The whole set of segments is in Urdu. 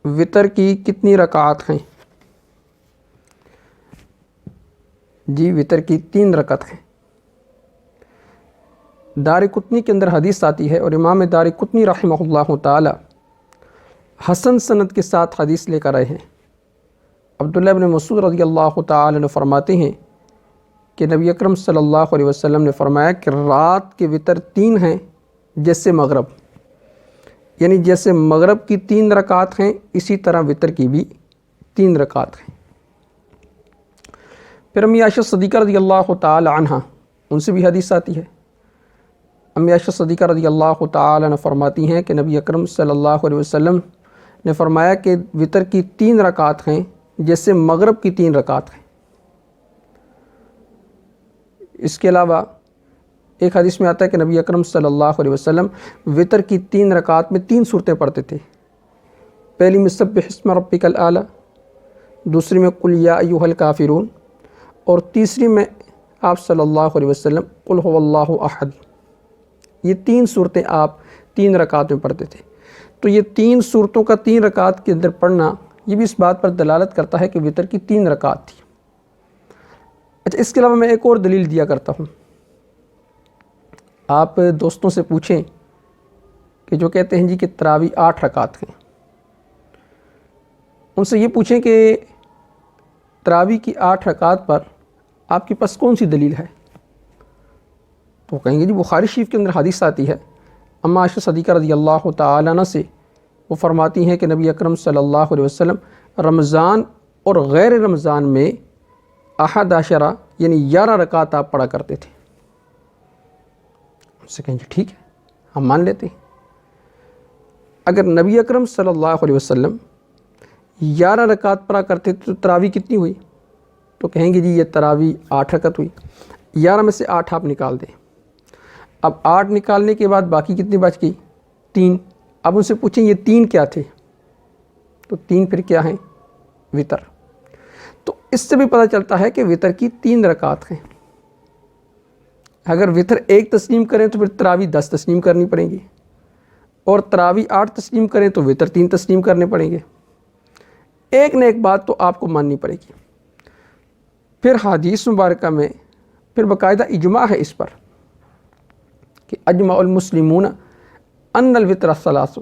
وطر کی کتنی رکعات ہیں؟ جی وطر کی 3 رکعت ہیں۔ دارقطنی کے اندر حدیث آتی ہے اور امام دارقطنی رحمہ اللہ تعالی حسن سند کے ساتھ حدیث لے کر آئے ہیں۔ عبداللہ بن مسعود رضی اللہ تعالی عنہ فرماتے ہیں کہ نبی اکرم صلی اللہ علیہ وسلم نے فرمایا کہ رات کے وطر 3 ہیں جیسے مغرب، یعنی جیسے مغرب کی 3 رکعات ہیں اسی طرح وطر کی بھی 3 رکعات ہیں۔ پھر امی عائشہ صدیقہ رضی اللہ تعالی عنہ ان سے بھی حدیث آتی ہے۔ امی عائشہ صدیقہ رضی اللہ تعالی عنہ فرماتی ہیں کہ نبی اکرم صلی اللہ علیہ وسلم نے فرمایا کہ وطر کی 3 رکعات ہیں جیسے مغرب کی 3 رکعات ہیں۔ اس کے علاوہ ایک حدیث میں آتا ہے کہ نبی اکرم صلی اللہ علیہ وسلم وطر کی 3 رکعات میں 3 صورتیں پڑھتے تھے۔ پہلی میں سبح اسم ربک الاعلی، دوسری میں قل یا ایھا الکافرون، اور تیسری میں آپ صلی اللہ علیہ وسلم قل ھو اللہ احد۔ یہ 3 صورتیں آپ 3 رکعات میں پڑھتے تھے۔ تو یہ 3 صورتوں کا 3 رکعات کے اندر پڑھنا یہ بھی اس بات پر دلالت کرتا ہے کہ وطر کی 3 رکعات تھی۔ اچھا، اس کے علاوہ میں ایک اور دلیل دیا کرتا ہوں۔ آپ دوستوں سے پوچھیں کہ جو کہتے ہیں جی کہ تراویح 8 رکعات ہیں، ان سے یہ پوچھیں کہ تراویح کی 8 رکعات پر آپ کے پاس کون سی دلیل ہے؟ تو وہ کہیں گے جی بخاری شریف کے اندر حدیث آتی ہے اما عائشہ صدیقہ رضی اللہ تعالی عنہ سے، وہ فرماتی ہیں کہ نبی اکرم صلی اللہ علیہ وسلم رمضان اور غیر رمضان میں 11 یعنی 11 رکعات آپ پڑھا کرتے تھے۔ ان سے کہیں جی ٹھیک ہے، ہم مان لیتے ہیں۔ اگر نبی اکرم صلی اللہ علیہ وسلم 11 رکعات پڑھا کرتے تھے تو تراویح کتنی ہوئی؟ تو کہیں گے جی یہ تراویح 8 رکعت ہوئی۔ 11 میں سے 8 آپ نکال دیں۔ اب 8 نکالنے کے بعد باقی کتنی بچ گئی؟ 3۔ اب ان سے پوچھیں یہ 3 کیا تھے؟ تو 3 پھر کیا ہیں؟ وطر۔ تو اس سے بھی پتہ چلتا ہے کہ وطر کی 3 رکعات ہیں۔ اگر وطر 1 تسلیم کریں تو پھر تراویح 10 تسلیم کرنی پڑیں گی، اور تراویح 8 تسلیم کریں تو وطر 3 تسلیم کرنے پڑیں گے۔ ایک نہ ایک بات تو آپ کو ماننی پڑے گی۔ پھر حدیث مبارکہ میں پھر باقاعدہ اجماع ہے اس پر کہ اجمع المسلمون ان الوطر ثلاث،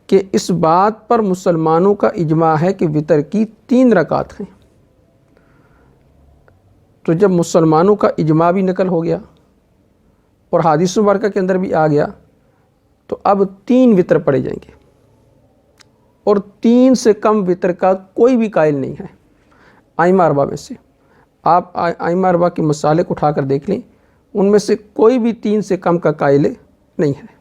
کہ اس بات پر مسلمانوں کا اجماع ہے کہ وطر کی 3 رکعات ہیں۔ تو جب مسلمانوں کا اجماع بھی نقل ہو گیا اور حدیث مبارکہ کے اندر بھی آ گیا تو اب 3 وطر پڑھے جائیں گے، اور 3 سے کم وطر کا کوئی بھی قائل نہیں ہے ائمہ اربعہ میں سے۔ آپ ائمہ اربعہ کے مسالک اٹھا کر دیکھ لیں، ان میں سے کوئی بھی 3 سے کم کا قائل نہیں ہے۔